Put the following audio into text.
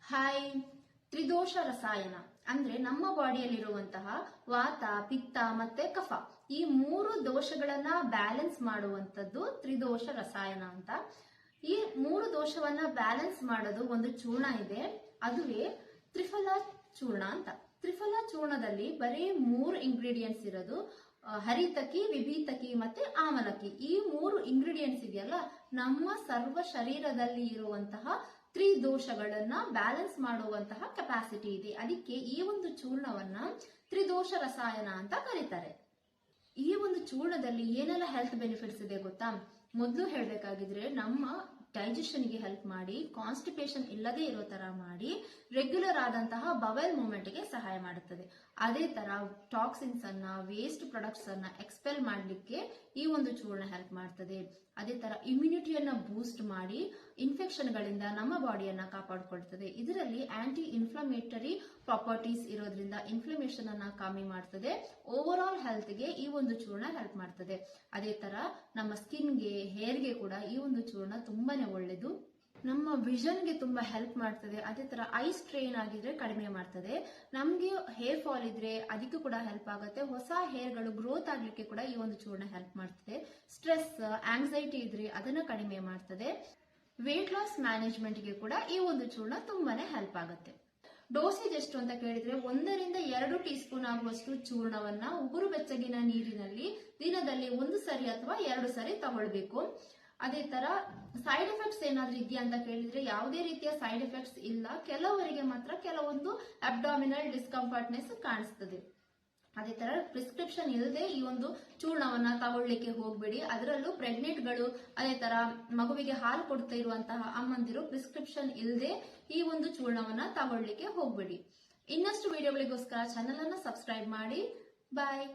Hi. ತ್ರಿದೋಷ ರಸಾಯನ ಅಂದ್ರೆ ನಮ್ಮ ಬಾಡಿಯಲ್ಲಿರುವಂತಹ ವಾತ, ಪಿತ್ತ ಮತ್ತೆ ಕಫ ಈ ಮೂರು ದೋಷಗಳನ್ನ ಬ್ಯಾಲೆನ್ಸ್ ಮಾಡುವಂತದ್ದು ತ್ರಿದೋಷ ರಸಾಯನ ಅಂತ. ಈ ಮೂರು ದೋಷವನ್ನ ಬ್ಯಾಲೆನ್ಸ್ ಮಾಡೋದು ಒಂದು ಚೂರ್ಣ ಇದೆ, ಅದುವೇ ತ್ರಿಫಲ ಚೂರ್ಣ ಅಂತ. ತ್ರಿಫಲ ಚೂರ್ಣದಲ್ಲಿ ಬರೀ 3 ಇಂಗ್ರೀಡಿಯೆಂಟ್ಸ್ ಇರೋದು. ಹರಿತಕಿ, ವಿಭೀತಕಿ ಮತ್ತೆ ಆಮಲಕಿ. ಈ 3 ಇಂಗ್ರೀಡಿಯೆಂಟ್ಸ್ ಇದೆಯಲ್ಲ, ನಮ್ಮ ಸರ್ವ ಶರೀರದಲ್ಲಿ ಇರುವಂತಹ ತ್ರಿದೋಷಗಳನ್ನ ಬ್ಯಾಲೆನ್ಸ್ ಮಾಡುವಂತಹ ಕೆಪಾಸಿಟಿ ಇದೆ. ಅದಕ್ಕೆ ಈ ಒಂದು ಚೂರ್ಣವನ್ನ ತ್ರಿದೋಷ ರಸಾಯನ ಅಂತ ಕರೀತಾರೆ. ಈ ಒಂದು ಚೂರ್ಣದಲ್ಲಿ ಏನೆಲ್ಲ ಹೆಲ್ತ್ ಬೆನಿಫಿಟ್ಸ್ ಇದೆ ಗೊತ್ತಾ? ಮೊದಲು ಹೇಳ್ಬೇಕಾಗಿದ್ರೆ ನಮ್ಮ ಡೈಜೆಷನ್ ಗೆ ಹೆಲ್ಪ್ ಮಾಡಿ, ಕಾನ್ಸ್ಟಿಪೇಷನ್ ಇಲ್ಲದೆ ಇರೋ ತರ ಮಾಡಿ, ರೆಗ್ಯುಲರ್ ಆದಂತಹ ಬವೆಲ್ ಮೂವ್ಮೆಂಟ್ ಗೆ ಸಹಾಯ ಮಾಡುತ್ತದೆ. ಅದೇ ತರ ಟಾಕ್ಸಿನ್ಸ್ ಅನ್ನ, ವೇಸ್ಟ್ ಪ್ರಾಡಕ್ಟ್ಸ್ ಅನ್ನ ಎಕ್ಸ್ಪೆಲ್ ಮಾಡಲಿಕ್ಕೆ ಈ ಒಂದು ಚೂರ್ಣ ಹೆಲ್ಪ್ ಮಾಡ್ತದೆ. ಅದೇ ತರ ಇಮ್ಯುನಿಟಿಯನ್ನ ಬೂಸ್ಟ್ ಮಾಡಿ ಇನ್ಫೆಕ್ಷನ್ ಗಳಿಂದ ನಮ್ಮ ಬಾಡಿಯನ್ನ ಕಾಪಾಡಿಕೊಳ್ತದೆ. ಇದರಲ್ಲಿ ಆಂಟಿ ಇನ್ಫ್ಲಮೇಟರಿ ಪ್ರಾಪರ್ಟೀಸ್ ಇರೋದ್ರಿಂದ ಇನ್ಫ್ಲಮೇಷನ್ ಅನ್ನ ಕಮ್ಮಿ ಮಾಡ್ತದೆ. ಓವರ್ ಆಲ್ ಹೆಲ್ತ್ ಗೆ ಈ ಒಂದು ಚೂರ್ಣ ಹೆಲ್ಪ್ ಮಾಡ್ತದೆ. ಅದೇ ತರ ನಮ್ಮ ಸ್ಕಿನ್ಗೆ, ಹೇರ್ಗೆ ಕೂಡ ಈ ಒಂದು ಚೂರ್ಣ ತುಂಬಾನೇ ಒಳ್ಳೇದು. ನಮ್ಮ ವಿಷನ್ ಗೆ ತುಂಬಾ ಹೆಲ್ಪ್ ಮಾಡ್ತದೆ. ಅದೇ ತರ ಐ ಸ್ಟ್ರೇನ್ ಆಗಿದ್ರೆ ಕಡಿಮೆ ಮಾಡ್ತದೆ. ನಮ್ಗೆ ಹೇರ್ ಫಾಲ್ ಇದ್ರೆ ಅದಕ್ಕೂ ಕೂಡ ಹೆಲ್ಪ್ ಆಗುತ್ತೆ. ಹೊಸ ಹೇರ್ ಗಳು ಗ್ರೋತ್ ಆಗ್ಲಿಕ್ಕೆ ಕೂಡ ಈ ಒಂದು ಚೂರ್ಣ ಹೆಲ್ಪ್ ಮಾಡ್ತದೆ. ಸ್ಟ್ರೆಸ್, ಆಂಗ್ಸೈಟಿ ಇದ್ರೆ ಅದನ್ನ ಕಡಿಮೆ ಮಾಡ್ತದೆ. ವೇಟ್ ಲಾಸ್ ಮ್ಯಾನೇಜ್ಮೆಂಟ್ ಗೆ ಕೂಡ ಈ ಒಂದು ಚೂರ್ಣ ತುಂಬಾನೇ ಹೆಲ್ಪ್ ಆಗುತ್ತೆ. ಡೋಸೇಜ್ ಎಷ್ಟು ಅಂತ ಕೇಳಿದ್ರೆ 1 ರಿಂದ 2 ಟೀ ಸ್ಪೂನ್ ಆಗುವಷ್ಟು ಚೂರ್ಣವನ್ನ ಉಗುರು ಬೆಚ್ಚಗಿನ ನೀರಿನಲ್ಲಿ ದಿನದಲ್ಲಿ 1 ಸರಿ ಅಥವಾ 2 ಸರಿ ತಗೊಳ್ಬೇಕು. ಅದೇ ತರ ಸೈಡ್ ಎಫೆಕ್ಟ್ಸ್ ಏನಾದ್ರೂ ಇದೆಯಾ ಅಂತ ಕೇಳಿದ್ರೆ ಯಾವುದೇ ರೀತಿಯ ಸೈಡ್ ಎಫೆಕ್ಟ್ಸ್ ಇಲ್ಲ. ಕೆಲವರಿಗೆ ಮಾತ್ರ ಕೆಲವೊಂದು ಅಬ್ಡಾಮಿನಲ್ ಡಿಸ್ಕಂಫರ್ಟ್ನೆಸ್ ಕಾಣಿಸ್ತದೆ. ಅದೇ ತರ ಪ್ರಿಸ್ಕ್ರಿಪ್ಷನ್ ಇಲ್ಲದೆ ಈ ಒಂದು ಚೂರ್ಣವನ್ನ ತಗೊಳ್ಳಿಕ್ಕೆ ಹೋಗ್ಬೇಡಿ. ಅದರಲ್ಲೂ ಪ್ರೆಗ್ನೆಂಟ್ ಗಳು, ಅದೇ ತರ ಮಗುವಿಗೆ ಹಾಲು ಕೊಡ್ತಾ ಇರುವಂತಹ ಅಮ್ಮಂದಿರು ಪ್ರಿಸ್ಕ್ರಿಪ್ಷನ್ ಇಲ್ಲದೆ ಈ ಒಂದು ಚೂರ್ಣವನ್ನ ತಗೊಳ್ಳಿಕ್ಕೆ ಹೋಗ್ಬೇಡಿ. ಇನ್ನಷ್ಟು ವಿಡಿಯೋಗಳಿಗೋಸ್ಕರ ಚಾನೆಲ್ ಅನ್ನ ಸಬ್ಸ್ಕ್ರೈಬ್ ಮಾಡಿ. ಬಾಯ್.